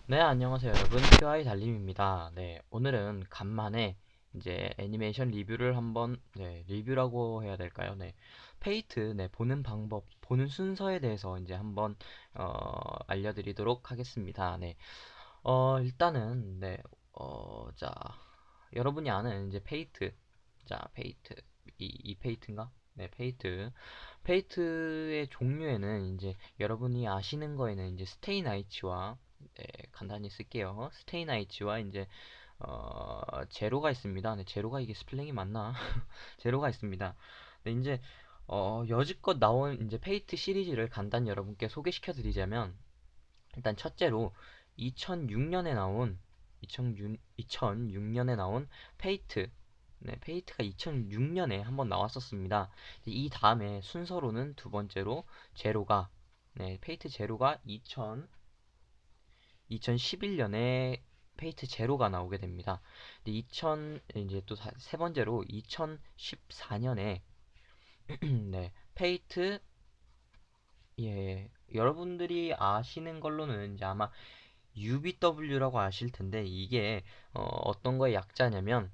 네, 안녕하세요, 여러분. QI 달림입니다. 네, 오늘은 간만에 이제 애니메이션 리뷰를 한번, 리뷰라고 해야 될까요? 네, 페이트, 보는 방법, 보는 순서에 대해서 이제 한번, 알려드리도록 하겠습니다. 네, 일단은, 자, 여러분이 아는 이제 페이트, 페이트, 이 페이트인가? 네, 페이트. 페이트의 종류에는 이제 여러분이 아시는 거에는 이제 스테이 나이츠와 간단히 쓸게요. 스테이 나이츠와 이제 제로가 있습니다. 네, 제로가 이게 스펠링이 맞나? 제로가 있습니다. 네, 이제 여지껏 나온 이제 페이트 시리즈를 간단히 여러분께 소개시켜 드리자면 일단 첫째로 2006년에 나온 2006년에 나온 페이트. 네, 페이트가 2006년에 한번 나왔었습니다. 이 다음에 순서로는 두 번째로 제로가 페이트 제로가 2011년에 페이트 제로가 나오게 됩니다. 이제 또 세 번째로 2014년에 페이트 여러분들이 아시는 걸로는 이제 아마 UBW라고 아실 텐데 이게 떤 거의 약자냐면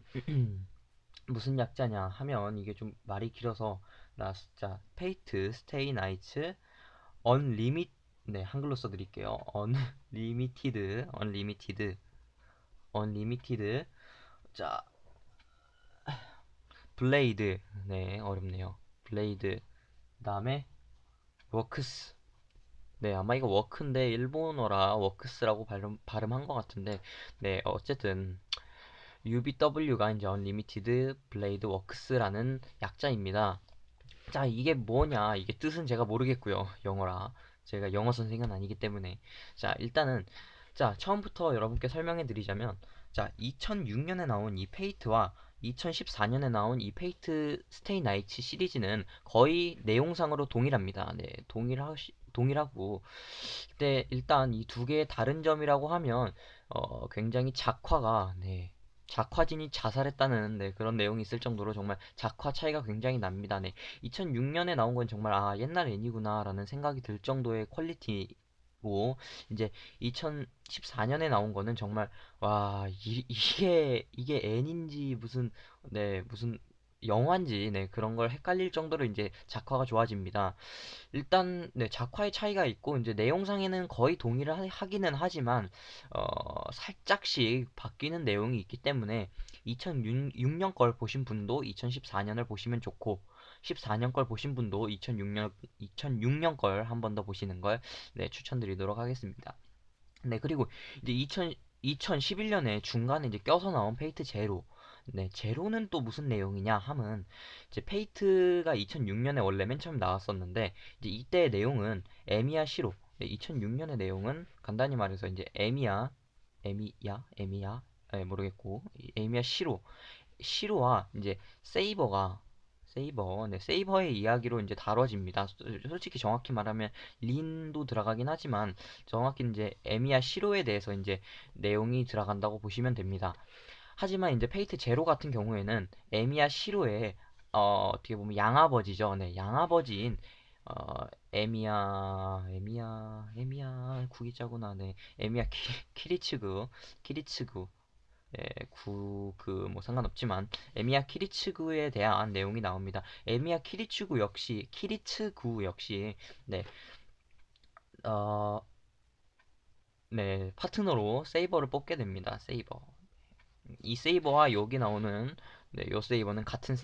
무슨 약자냐 하면 이게 좀 말이 길어서 나 진짜 페이트 스테이 나이츠 언리밋 한글로 써드릴게요. 언리미티드 자 블레이드 어렵네요. 블레이드 그다음에 워크스 아마 이거 워크인데 일본어라 워크스라고 발음한 것 같은데 어쨌든 UBW가 이제 언리미티드 블레이드 워크스라는 약자입니다. 자, 이게 뭐냐? 이게 뜻은 제가 모르겠고요. 영어라. 제가 영어 선생은 아니기 때문에. 자, 일단은 자, 처음부터 여러분께 설명해 드리자면 자, 2006년에 나온 이 페이트와 2014년에 나온 이 페이트 스테이 나이츠 시리즈는 거의 내용상으로 동일합니다. 네, 동일하고 일단 이 두 개의 다른 점이라고 하면 굉장히 작화진이 자살했다는 그런 내용이 있을 정도로 정말 작화 차이가 굉장히 납니다. 2006년에 나온 건 정말 옛날 애니구나라는 생각이 들 정도의 퀄리티고 이제 2014년에 나온 거는 정말 와 이게 애니인지 무슨 영화인지 그런 걸 헷갈릴 정도로 이제 작화가 좋아집니다. 일단 작화의 차이가 있고 이제 내용상에는 거의 동일을 하기는 하지만 살짝씩 바뀌는 내용이 있기 때문에 2006년 걸 보신 분도 2014년을 보시면 좋고 14년 걸 보신 분도 2006년 걸 한 번 더 보시는 걸 추천드리도록 하겠습니다. 그리고 이제 2011년에 중간에 이제 껴서 나온 페이트 제로. 제로는 또 무슨 내용이냐 하면 이제 페이트가 2006년에 원래 맨 처음 나왔었는데 이제 이때의 내용은 에미야 시로. 2006년의 내용은 간단히 말해서 이제 에미야 모르겠고 에미야 시로와 이제 세이버의 이야기로 이제 다뤄집니다. 솔직히 정확히 말하면 린도 들어가긴 하지만 정확히 이제 에미야 시로에 대해서 이제 내용이 들어간다고 보시면 됩니다. 하지만 이제 페이트 제로 같은 경우에는 에미야 시로의 어떻게 보면 양아버지죠. 양아버지인 에미야 구기자구나. 에미야 키리츠구 뭐 상관없지만 에미야 키리츠구에 대한 내용이 나옵니다. 에미야 키리츠구 역시 네, 어, 파트너로 세이버를 뽑게 됩니다. 이 세이버와 여기 나오는 요 세이버는 같은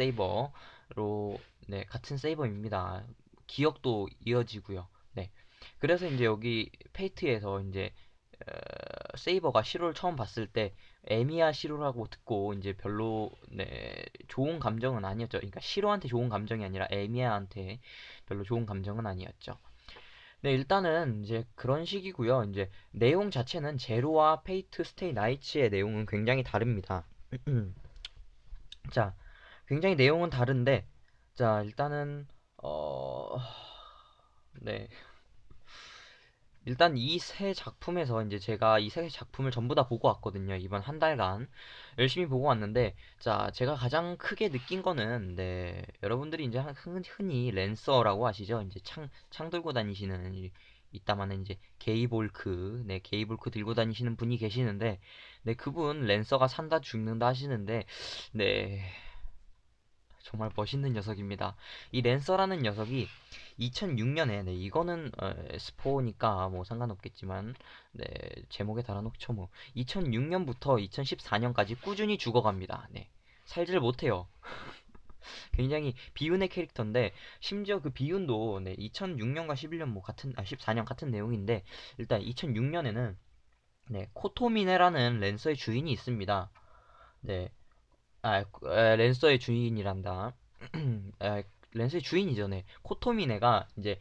세이버입니다. 기억도 이어지고요. 그래서 이제 여기 페이트에서 이제 세이버가 시로를 처음 봤을 때 에미야 시로라고 듣고 이제 별로 좋은 감정은 아니었죠. 그러니까 시로한테 좋은 감정이 아니라 에미야한테 별로 좋은 감정은 아니었죠. 일단은 이제 그런 식이고요. 이제 내용 자체는 제로와 페이트 스테이 나이츠의 내용은 굉장히 다릅니다. 자, 굉장히 내용은 다른데 자, 일단은 네. 일단 이 세 작품에서 이제 제가 이 세 작품을 전부 다 보고 왔거든요. 이번 한 달간 열심히 보고 왔는데 자, 제가 가장 크게 느낀 거는 여러분들이 이제 흔히 랜서라고 아시죠? 이제 창 들고 다니시는 이따만은 이제 게이볼크, 네, 게이볼크 들고 다니시는 분이 계시는데, 네, 그분 랜서가 산다 죽는다 하시는데, 네, 정말 멋있는 녀석입니다. 이 랜서라는 녀석이 2006년에, 네, 이거는 스포니까 뭐 상관없겠지만, 네, 제목에 달아놓죠 뭐. 2006년부터 2014년까지 꾸준히 죽어갑니다. 네, 살질 못해요. 굉장히 비운의 캐릭터인데, 심지어 그 비운도, 네, 2006년과 11년 뭐 같은, 14년 같은 내용인데, 일단 2006년에는 네, 코토미네라는 랜서의 주인이 있습니다. 네, 랜서의 주인이란다. 랜서의 주인이죠. 네, 코토미네가 이제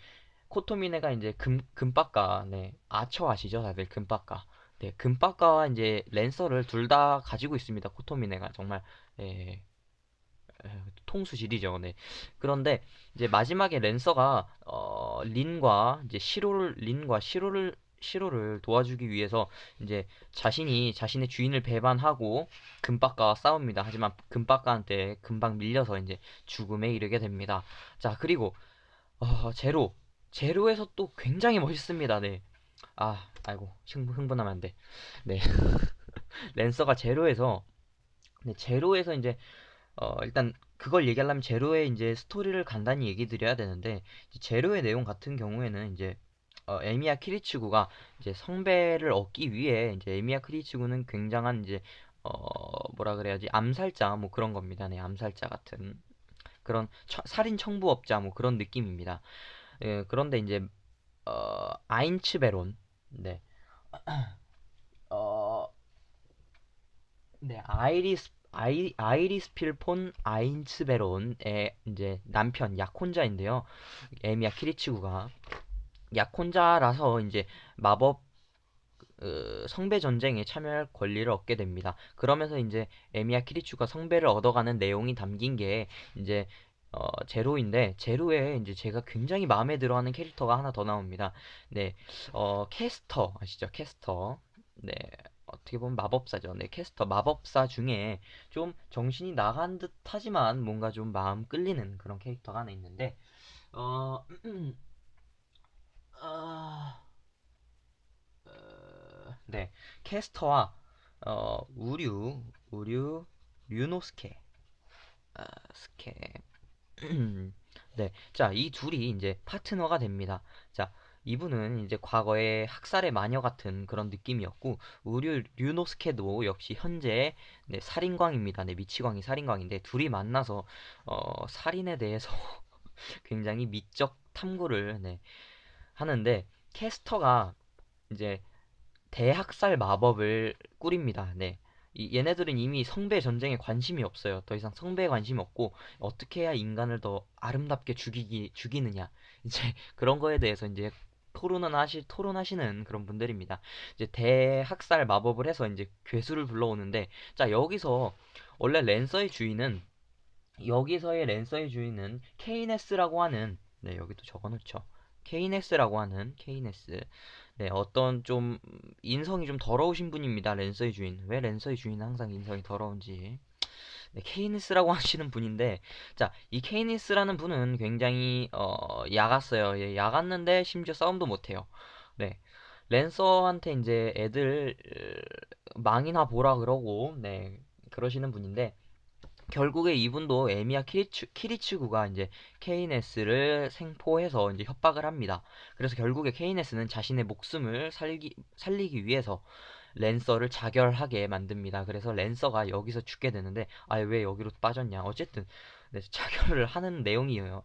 금박가, 네, 아처 아시죠? 다들 금박가. 네, 금박가와 이제 랜서를 둘 다 가지고 있습니다. 코토미네가 정말 예, 통수질이죠. 네. 그런데 이제 마지막에 랜서가 린과 시로를 도와주기 위해서 이제 자신의 주인을 배반하고 금박과와 싸웁니다. 하지만 금박과한테 금방 밀려서 이제 죽음에 이르게 됩니다. 자, 그리고 제로에서 또 굉장히 멋있습니다. 네. 아이고, 흥분하면 안 돼. 네. 랜서가 제로에서 이제 일단 그걸 얘기하려면 제로의 이제 스토리를 간단히 얘기 드려야 되는데, 제로의 내용 같은 경우에는 이제 에미야 키리치구가 이제 성배를 얻기 위해 이제 에미야 키리치구는 굉장한 이제 뭐라 그래야지, 암살자 뭐 그런 겁니다. 네, 암살자 같은 그런 살인 청부업자 뭐 그런 느낌입니다. 예, 그런데 이제 아인츠베론, 네, 어, 네, 아이리스 필폰 아인츠베론의 이제 남편 약혼자인데요. 에미야 키리치구가 약혼자라서 이제 마법 성배 전쟁에 참여할 권리를 얻게 됩니다. 그러면서 이제 에미야 키리추가 성배를 얻어가는 내용이 담긴 게 이제 제로인데, 제로에 이제 제가 굉장히 마음에 들어하는 캐릭터가 하나 더 나옵니다. 네, 캐스터 아시죠? 캐스터. 네, 어떻게 보면 마법사죠. 네, 캐스터 마법사 중에 좀 정신이 나간 듯 하지만 뭔가 좀 마음 끌리는 그런 캐릭터가 하나 있는데, 어, 아, 네, 캐스터와 우류 류노스케, 스케. 네, 자, 이 둘이 이제 파트너가 됩니다. 자, 이분은 이제 과거에 학살의 마녀 같은 그런 느낌이었고, 우류 류노스케도 역시 현재 네, 살인광입니다. 네, 미치광이 살인광인데, 둘이 만나서 살인에 대해서 굉장히 미적 탐구를 네, 하는데, 캐스터가 이제 대학살 마법을 꾸립니다. 네. 얘네들은 이미 성배 전쟁에 관심이 없어요. 더 이상 성배에 관심이 없고, 어떻게 해야 인간을 더 아름답게 죽이느냐. 이제 그런 거에 대해서 이제 토론하시는 그런 분들입니다. 이제 대학살 마법을 해서 이제 괴수를 불러오는데, 자, 원래 랜서의 주인은, 여기서의 랜서의 주인은 케이네스라고 하는, 네, 여기도 적어놓죠. 케이네스라고 하는, 케이네스. 네, 어떤 좀 인성이 좀 더러우신 분입니다. 랜서의 주인. 왜 랜서의 주인은 항상 인성이 더러운지. 네, 케이니스라고 하시는 분인데, 자, 이 케이니스라는 분은 굉장히 야갔어요. 예, 야갔는데 심지어 싸움도 못해요. 네, 랜서한테 이제 애들 망이나 보라 그러고, 네, 그러시는 분인데, 결국에 이분도 에미야 키리츠구가 이제 케이네스를 생포해서 이제 협박을 합니다. 그래서 결국에 케이네스는 자신의 목숨을 살리기 위해서 랜서를 자결하게 만듭니다. 그래서 랜서가 여기서 죽게 되는데, 왜 여기로 빠졌냐. 어쨌든 네, 자결을 하는 내용이에요.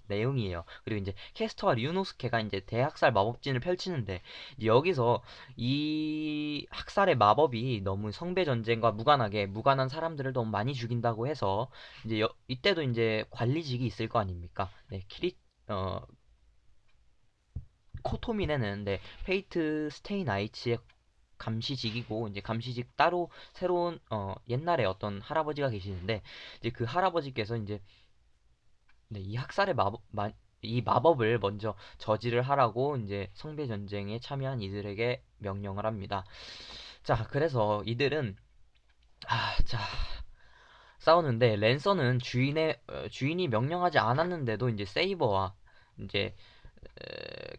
그리고 이제 캐스터와 류노스케가 이제 대학살 마법진을 펼치는데, 이제 여기서 이 학살의 마법이 너무 성배 전쟁과 무관한 사람들을 너무 많이 죽인다고 해서 이제 이때도 이제 관리직이 있을 거 아닙니까? 네, 어, 코토미네는 네, 페이트 스테이 나이츠의 감시직이고, 이제 감시직 따로 새로운 옛날에 어떤 할아버지가 계시는데, 이제 그 할아버지께서 이제 네, 이 마법을 먼저 저지를 하라고 이제 성배 전쟁에 참여한 이들에게 명령을 합니다. 자, 그래서 이들은 자, 싸우는데, 랜서는 주인이 명령하지 않았는데도 이제 세이버와 이제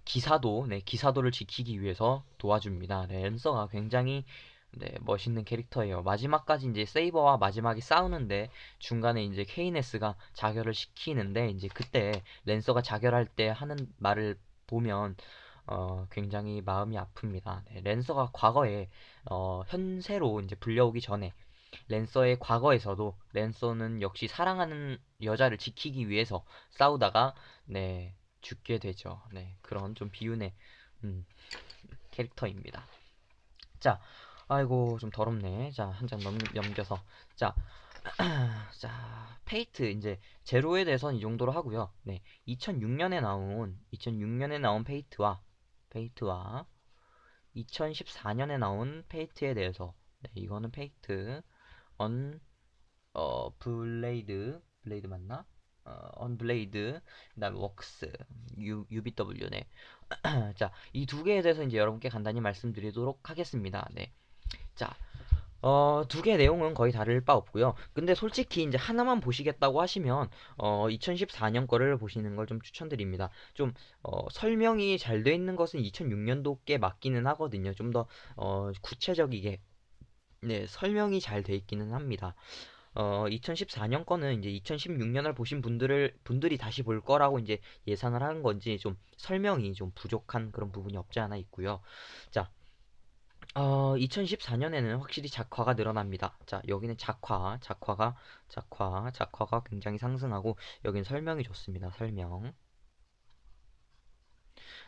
기사도, 네, 기사도를 지키기 위해서 도와줍니다. 네, 랜서가 굉장히 네, 멋있는 캐릭터예요. 마지막까지 이제 세이버와 마지막에 싸우는데 중간에 이제 케이네스가 자결을 시키는데 이제 그때 랜서가 자결할 때 하는 말을 보면 굉장히 마음이 아픕니다. 네, 랜서가 과거에 현세로 이제 불려오기 전에 랜서의 과거에서도 랜서는 역시 사랑하는 여자를 지키기 위해서 싸우다가 네, 죽게 되죠. 네, 그런 좀 비운의 음, 캐릭터입니다. 자, 아이고 좀 더럽네. 자, 한 장 넘겨서 자, 자, 페이트 이제 제로에 대해서는 이 정도로 하고요. 네, 2006년에 나온 페이트와 2014년에 나온 페이트에 대해서 네, 이거는 페이트 언 블레이드 맞나? 언블레이드 그다음에 웍스 UBW네. 자, 이 두 개에 대해서 이제 여러분께 간단히 말씀드리도록 하겠습니다. 네. 자, 두 개 내용은 거의 다를 바 없고요. 근데 솔직히 이제 하나만 보시겠다고 하시면 2014년 거를 보시는 걸 좀 추천드립니다. 좀 설명이 잘 돼 있는 것은 2006년도 께 맞기는 하거든요. 좀 더 구체적이게 네, 설명이 잘 돼 있기는 합니다. 2014년 거는 이제 2016년을 보신 분들이 다시 볼 거라고 이제 예상을 하는 건지 좀 설명이 좀 부족한 그런 부분이 없지 않아 있고요. 자, 2014년에는 확실히 작화가 늘어납니다. 자, 여기는 작화가 굉장히 상승하고, 여기는 설명이 좋습니다. 설명.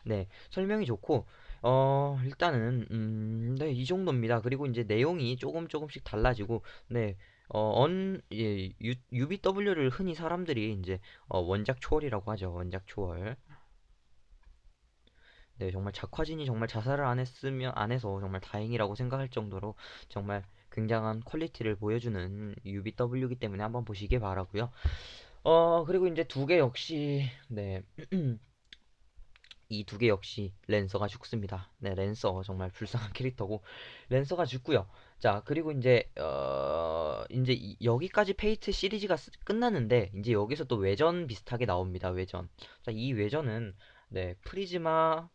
네, 설명이 좋고, 일단은, 네, 이 정도입니다. 그리고 이제 내용이 조금씩 달라지고, 네, 예, UBW를 흔히 사람들이 이제, 원작 초월이라고 하죠. 원작 초월. 네, 정말 작화진이 정말 자살을 안 해서 정말 다행이라고 생각할 정도로 정말 굉장한 퀄리티를 보여주는 UBW이기 때문에 한번 보시길 바라고요. 그리고 이제 두 개 역시, 네, 이 두 개 역시 랜서가 죽습니다. 네, 랜서 정말 불쌍한 캐릭터고 랜서가 죽고요. 자, 그리고 이제 여기까지 페이트 시리즈가 끝났는데 이제 여기서 또 외전 비슷하게 나옵니다. 외전. 자, 이 외전은 네, 프리즈마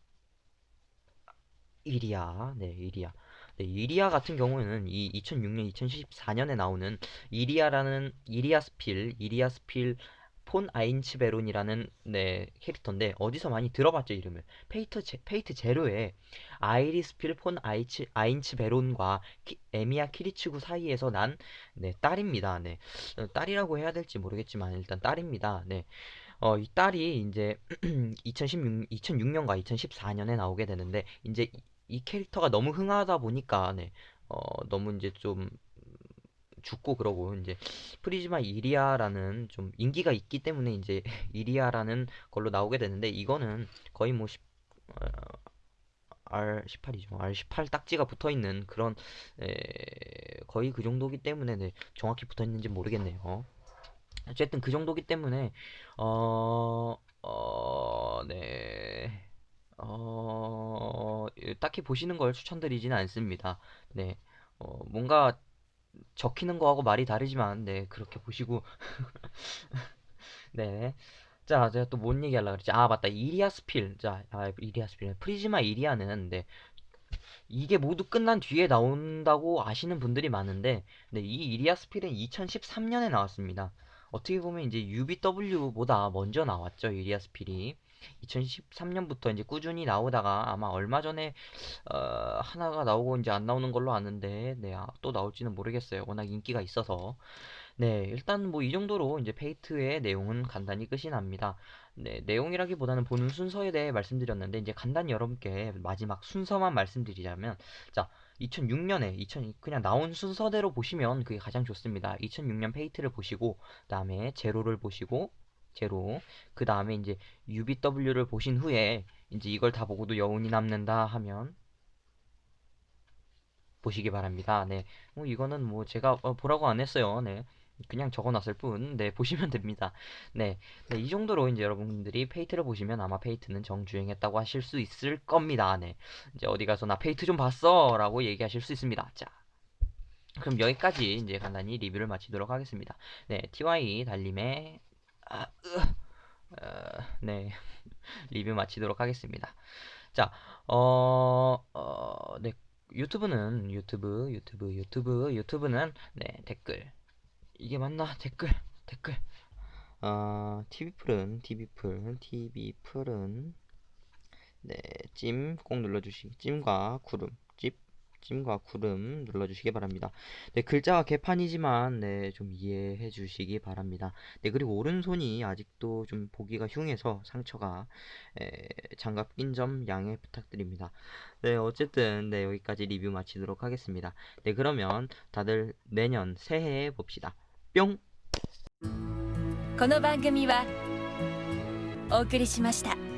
이리아, 네, 이리아. 네, 이리아 같은 경우에는 이 2006년, 2014년에 나오는 이리아스필 폰 아인츠베론이라는 네, 캐릭터인데 어디서 많이 들어봤죠, 이름을. 페이트 제로에 아이리스필 폰 아인츠베론과 에미야 키리츠구 사이에서 난 네, 딸입니다. 네. 딸이라고 해야 될지 모르겠지만 일단 딸입니다. 네. 이 딸이 이제 2006년과 2014년에 나오게 되는데 이제 이 캐릭터가 너무 흥하다 보니까 네, 너무 이제 좀 죽고 그러고 이제 프리즈마 이리아라는 좀 인기가 있기 때문에 이제 이리아라는 걸로 나오게 되는데 이거는 거의 뭐 R18이죠. R18 딱지가 붙어 있는 그런 에, 거의 그 정도기 때문에 네, 정확히 붙어 있는지 모르겠네요. 어쨌든 그 정도기 때문에 네. 딱히 보시는 걸 추천드리지는 않습니다. 네. 뭔가 적히는 거하고 말이 다르지만 네, 그렇게 보시고 네. 자, 제가 또 뭔 얘기하려고 그랬지? 아, 맞다. 이리아스필. 자, 이리아스필. 프리즈마 이리아는 네. 이게 모두 끝난 뒤에 나온다고 아시는 분들이 많은데 네, 이 이리아스필은 2013년에 나왔습니다. 어떻게 보면 이제 UBW보다 먼저 나왔죠, 이리아스필이. 2013년부터 이제 꾸준히 나오다가 아마 얼마 전에 하나가 나오고 이제 안 나오는 걸로 아는데 네, 또 나올지는 모르겠어요. 워낙 인기가 있어서. 네, 일단 뭐 이 정도로 이제 페이트의 내용은 간단히 끝이 납니다. 네, 내용이라기보다는 보는 순서에 대해 말씀드렸는데 이제 간단히 여러분께 마지막 순서만 말씀드리자면 자, 2006년에 그냥 나온 순서대로 보시면 그게 가장 좋습니다. 2006년 페이트를 보시고 그다음에 제로를 보시고 제로 그다음에 이제 UBW를 보신 후에 이제 이걸 다 보고도 여운이 남는다 하면 보시기 바랍니다. 네. 이거는 뭐 제가 보라고 안 했어요. 네. 그냥 적어놨을 뿐, 네, 보시면 됩니다. 네, 네, 이 정도로 이제 여러분들이 페이트를 보시면 아마 페이트는 정주행했다고 하실 수 있을 겁니다. 네, 이제 어디 가서 나 페이트 좀 봤어! 라고 얘기하실 수 있습니다. 자, 그럼 여기까지 이제 간단히 리뷰를 마치도록 하겠습니다. 네, TY 달림의, 아, 네, 리뷰 마치도록 하겠습니다. 자, 네, 유튜브는, 네, 댓글. 이게 맞나? 댓글. TV풀은, 네, 찜 꼭 눌러주시기, 찜과 구름 눌러주시기 바랍니다. 네, 글자가 개판이지만, 네, 좀 이해해 주시기 바랍니다. 네, 그리고 오른손이 아직도 좀 보기가 흉해서 상처가, 장갑 낀 점 양해 부탁드립니다. 네, 어쨌든, 네, 여기까지 리뷰 마치도록 하겠습니다. 네, 그러면 다들 내년 새해에 봅시다. 뿅! この番組はお送りしました。